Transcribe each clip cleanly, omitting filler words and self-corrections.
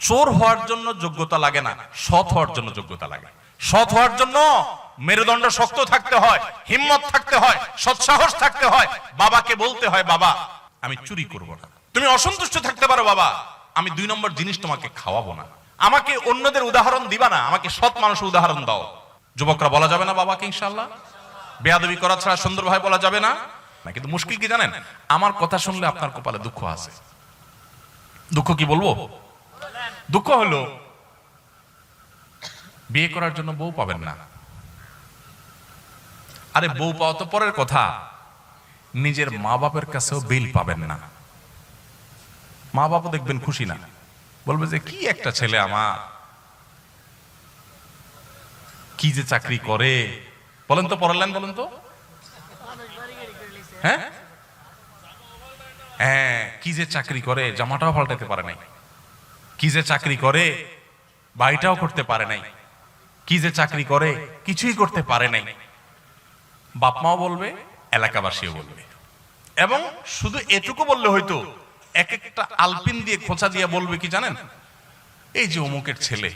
চোর হওয়ার জন্য যোগ্যতা লাগে না, সৎ হওয়ার জন্য যোগ্যতা লাগে। সৎ হওয়ার জন্য মেরুদণ্ড শক্ত থাকতে হয়, হিম্মত থাকতে হয়, সৎসাহস থাকতে হয়। বাবাকে বলতে হয়, বাবা আমি চুরি করব না। তুমি অসন্তুষ্ট থাকতে পারো, বাবা আমি 2 নম্বর জিনিস তোমাকে খাওয়াবো না। আমাকে অন্যদের উদাহরণ দিবা না, আমাকে সৎ মানুষের উদাহরণ দাও। যুবকরা বলা যাবে না বাবাকে ইনশাআল্লাহ? বেয়াদবি করা ছাড়া সুন্দরভাবে বলা যাবে না। কিন্তু মুশকিল কি জানেন? আমার কথা শুনলে আপনার কপালে দুঃখ আছে। দুঃখ কি বলবো? দুঃখ হলো বিয়ে করার জন্য বউ পাবেন না। আরে বউ পাওয়া তো পরের কথা, নিজের মা বাপের কাছেও বিল পাবেন না। মা বাবা দেখবেন খুশি না, বলবে যে কি একটা ছেলে আমার, কি যে চাকরি করে। বলেন তো, পড়ালেন বলেন তো? হ্যাঁ হ্যাঁ, কি যে চাকরি করে, জামাটাও পাল্টাতে পারে নাই। কি যে চাকরি করে, বাড়িটাও করতে পারে নাই। কি যে চাকরি করে, কিছুই করতে পারে নাই। বাপ মাও বলবে, এলাকাবাসীও বলবে। এবং শুধু এটুকু বললে হয়তো, এক একটা আলপিন দিয়ে খোঁচা দিয়ে বলবে কি জানেন? এই যে অমুকের ছেলে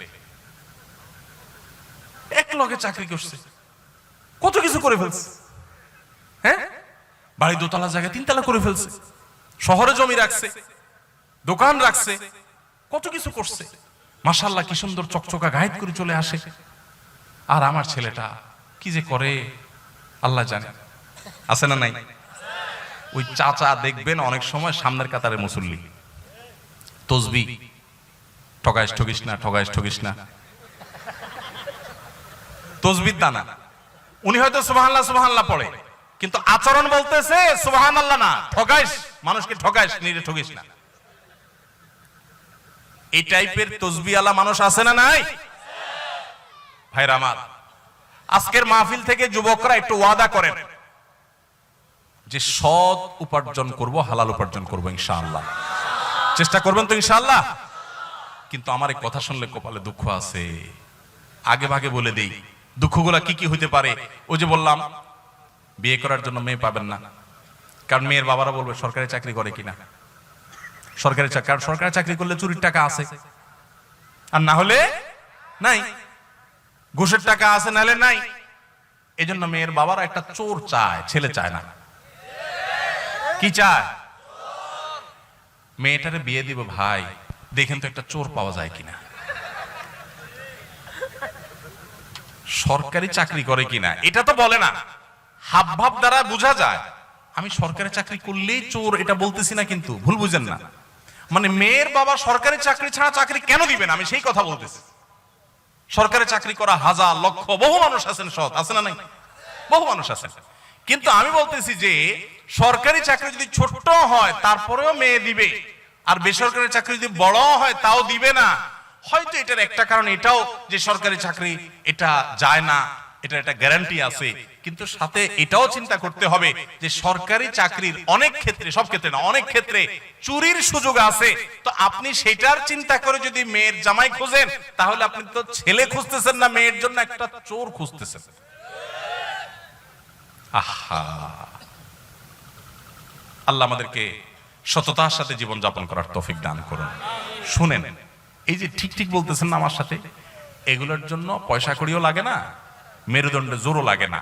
এক লগে চাকরি করছে, কত কিছু করে ফেলছে। হ্যাঁ, বাড়ি 2 তলা জায়গায় 3 তলা করে ফেলছে, শহরে জমি রাখছে, দোকান রাখছে, কত কিছু করছে। মাশাআল্লাহ কি সুন্দর চকচকা গায়েত করে চলে আসে। আর আমার ছেলেটা কি যে করে আল্লাহ জানে। আছে না নাই? ওই চাচা দেখবেন অনেক সময় সামনের কাতারে মুসল্লি, তসবি, ঠগাইস ঠগিস না, ঠগাইস ঠগিস না, তসবির দানা। উনি হয়তো সুবহানাল্লাহ সুবহানাল্লাহ পড়ে, কিন্তু আচরণ বলতেছে সুবহানাল্লাহ না, ঠগাইস, মানুষকে ঠগাইস, নিজে ঠগিস না। এই টাইপের তসবিওয়ালা মানুষ আছে না নাই? ভাইরা আমার, আজকের মাহফিল থেকে যুবকরা একটু ওয়াদা করেন যে সৎ উপার্জন করব, হালাল উপার্জন করব ইনশাআল্লাহ। চেষ্টা করবেন তো ইনশাআল্লাহ? কিন্তু আমার এই কথা শুনলে কপালে দুঃখ আছে। আগে ভাগে বলে দেই দুঃখগুলা কি কি হইতে পারে। ওই যে বললাম, বিয়ে করার জন্য মেয়ে পাবেন না, কারণ মেয়ের বাবারা বলবে সরকারি চাকরি করে কিনা। সরকারি চাকরি, কারণ সরকারি চাকরি করলে চুরির টাকা আছে, আর না হলে নাই। ঘুষের টাকা আছে, নাহলে নাই। এজন্য মেয়ের বাবারা একটা চোর চায়, ছেলে চায় না। কি চায়? মেয়েটারে বিয়ে দিব ভাই, দেখেন তো একটা চোর পাওয়া যায় কিনা, সরকারি চাকরি করে কিনা। এটা তো বলে না, হাব ভাব দ্বারা বোঝা যায়। আমি সরকারি চাকরি করলেই চোর এটা বলতেছি না, কিন্তু ভুল বুঝেন না। মানে মেয়ের বাবা সরকারি চাকরি ছাড়া চাকরি কেন দিবেন, আমি সেই কথা বলতেছি। সরকারি চাকরি করা হাজার লক্ষ বহু মানুষ আছেন, সৎ আছে না নাই? বহু মানুষ আছেন। কিন্তু আমি বলতেছি যে সরকারি চাকরি যদি ছোট হয় তারপরেও মেয়ে দিবে, আর বেসরকারি চাকরি যদি বড় হয় তাও দিবে না। হয়তো এটার একটা কারণ এটাও যে সরকারি চাকরি এটা যায় না, এটা একটা গ্যারান্টি আছে। কিন্তু সাথে এটাও চিন্তা করতে হবে যে সরকারি চাকরির অনেক ক্ষেত্রে, সব ক্ষেত্রে না, অনেক ক্ষেত্রে চুরির সুযোগ আছে। তো আপনি সেটার চিন্তা করে যদি মেয়ের জামাই খোঁজেন, তাহলে আপনি তো ছেলে খুঁজতেছেন না, মেয়ের জন্য একটা চোর খুঁজতেছেন। আহা, আল্লাহ আমাদেরকে সততার সাথে জীবন যাপন করার তৌফিক দান করুন। শুনেন, এই যে ঠিক ঠিক বলতেছেন না আমার সাথে, এগুলোর জন্য পয়সা কড়িও লাগে না, মেরুদণ্ডে জোরও লাগে না।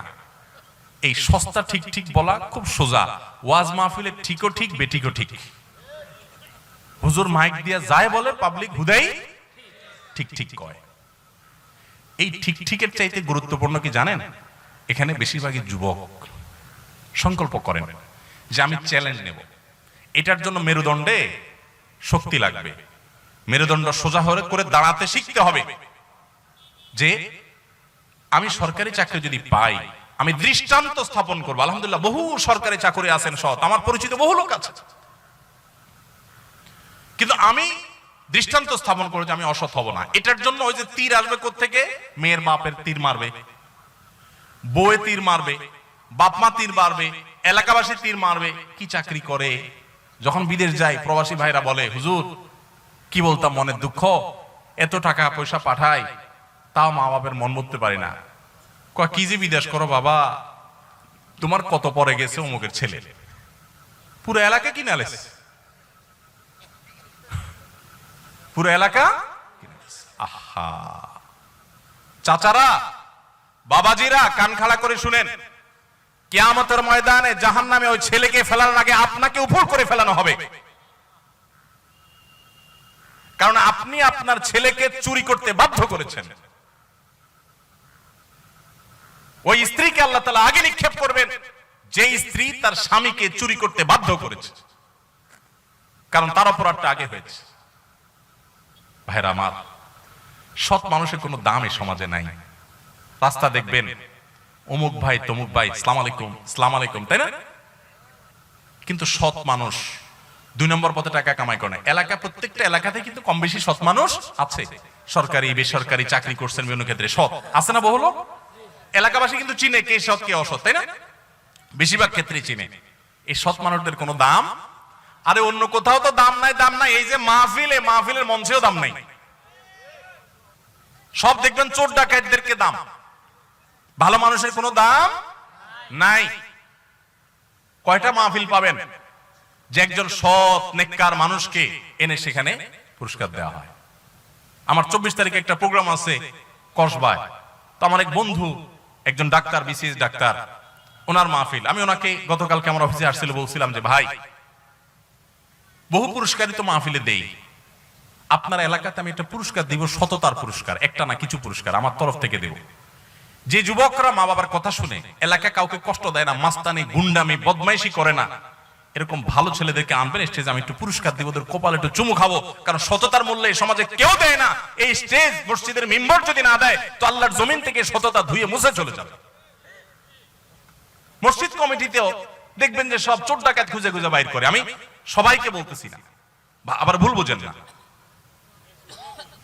এই সস্তা ঠিক ঠিক বলা খুব সোজা। ওয়াজ মাহফিলে ঠিকও ঠিক, বেঠিকও ঠিক। হুজুর মাইক দিয়া যায় বলে, পাবলিক হুদাই ঠিক ঠিক কয়। এই ঠিক ঠিকের চাইতে গুরুত্বপূর্ণ কি জানেন? এখানে বেশিরভাগই যুবক সংকল্প করেন যে আমি চ্যালেঞ্জ নেব। এটার জন্য মেরুদণ্ডে শক্তি লাগবে, মেরুদণ্ড সোজা করে দাঁড়াতে শিখতে হবে। যে আমি সরকারি চাকরি যদি পাই, আমি দৃষ্টান্ত স্থাপন করবো। আলহামদুলিল্লাহ বহু সরকারি চাকরি আছেন সৎ, আমার পরিচিত বহু লোক আছে, কিন্তু আমি দৃষ্টান্ত স্থাপন করে যে আমি অসৎ হব না। এটার জন্য ওই যে তীর আসবে কোত্থেকে? মেয়ের বাপের তীর মারবে, বউয়ে তীর মারবে, বাপ মা তীর মারবে, এলাকাবাসী তীর মারবে। কি চাকরি করে? যখন বিদেশ যাই প্রবাসী ভাইরা বলে, হুজুর কি বলতাম, মনের দুঃখ, এত টাকা পয়সা পাঠাই তাও মা বাপের মন বুঝতে পারি না। কি যে বিদেশ করো বাবা, তোমার কত পরে গেছে অমুকের ছেলে, পুরো এলাকা কিনে আলেছে, পুরো এলাকা আহা, চাচারা, বাবাজিরা, কান খাড়া করে শুনেন, কিয়ামতের ময়দানে জাহান্নামে ওই ছেলেকে ফেলানোর আগে আপনাকে উপর করে ফেলানো হবে। কারণ আপনি আপনার ছেলেকে চুরি করতে বাধ্য করেছেন। ওই স্ত্রীকে আল্লাহ তাআলা আগে নিক্ষেপ করবেন যে স্ত্রী তার স্বামীকে চুরি করতে বাধ্য করেছে, কারণ তার অপরাধটা আগে হয়েছে। ভাইরা আমার, সৎ মানুষের কোনো দাম এই সমাজে নাই। রাস্তা দেখবেন অমুক ভাই তমুক ভাই, সালাম আলাইকুম সালাম আলাইকুম, তাই না? কিন্তু সৎ মানুষ 2 নম্বর পথে টাকা কামাই করে না। এলাকা, প্রত্যেকটা এলাকাতে কিন্তু কম বেশি সৎ মানুষ আছে। সরকারি বেসরকারি চাকরি করছেন বিভিন্ন ক্ষেত্রে সৎ আছে না? বহু লোক এলাকাবাসী কিন্তু চিনে কে সৎ কে অসৎ, তাই না? বেশিরভাগ ক্ষেত্রে চিনে। এই সৎ মানুষদের কোনো দাম, আরে অন্য কোথাও তো দাম নাই, দাম নাই, এই যে মাহফিলে, মাহফিলের মঞ্চেও দাম নাই। সব দেখবেন চোর ডাকাতদেরকে দাম, ভালো মানুষের কোনো দাম নাই। কয়টা মাহফিল পাবেন যে একজন সৎ নেককার মানুষকে এনে সেখানে পুরস্কার দেওয়া হয়? আমার 24 তারিখে একটা প্রোগ্রাম আছে কসবায়। তো আমার এক বন্ধু, একজন ডাক্তার, বিসিএস ডাক্তার, ওনার মাহফিল। আমি ওনাকে গতকালকে আমার অফিসে আসছিল, বলছিলাম যে ভাই, বহু পুরস্কারই তো মাহফিলে দেই, আপনার এলাকাতে আমি একটা পুরস্কার দিব, সততার পুরস্কার, একটা না কিছু পুরস্কার আমার তরফ থেকে দেব। যে যুবকরা মা বাবার কথা শুনে এলাকা কাউকে কষ্ট দেয় না, মাস্তানি গুন্ডামি বদমাইশি করে না, এরকম ভালো ছেলেদেরকে আনবেন স্টেজে, আমি একটু পুরস্কার দিব, ওদের কপালে একটু চুমু খাবো। কারণ সততার মূল্য এই সমাজে কেউ দেয় না। এই স্টেজ, মসজিদের মিম্বর যদি না দেয় তো আল্লাহর জমিন থেকে সততা ধুয়ে মুছে চলে যাবে। মসজিদ কমিটিতেও দেখবেন যে সব চোর ডাকাত খুঁজে খুঁজে বাইর করে। আমি সবাইকে বলতেছি না, আবার ভুল বুঝেন না,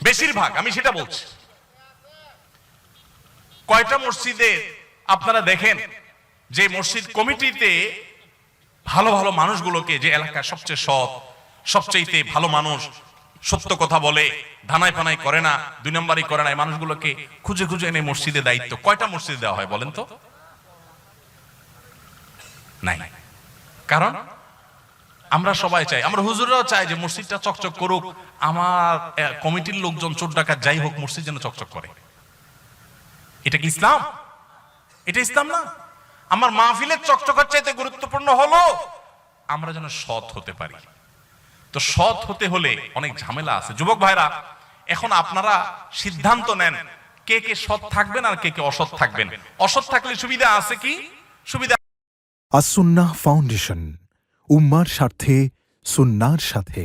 বেশিরভাগ আমি সেটা বলছি। কয়টা মসজিদে আপনারা দেখেন যে মসজিদ কমিটিতে ভালো ভালো মানুষগুলোকে, যে এলাকার সবচেয়ে সৎ, সবচেয়ে ভালো মানুষ, সত্য কথা বলে, ধানাই পানাই করে না, 2 নম্বরই করে না, এই মানুষগুলোকে খুঁজে খুঁজে এনে মসজিদে দায়িত্ব কয়টা মসজিদে দেওয়া হয় বলেন তো? নাই। কারণ আমরা সবাই চাই, আমরা হুজুররাও চাই যে মসজিদটা চকচক করুক, আমার কমিটির লোকজন চোর ডাকাত যাই হোক মসজিদ যেন চকচক করে। এটা কি ইসলাম? এটা ইসলাম না। আমার মাহফিলের চকচকের চাইতে গুরুত্বপূর্ণ হলো আমরা যেন সৎ হতে পারি। তো সৎ হতে হলে অনেক ঝামেলা আছে। যুবক ভাইরা, এখন আপনারা সিদ্ধান্ত নেন কে কে সৎ থাকবেন আর কে কে অসৎ থাকবেন। অসৎ থাকলে সুবিধা আছে কি? সুবিধা। আস-সুন্নাহ ফাউন্ডেশন, উম্মার স্বার্থে সুন্নাহর সাথে।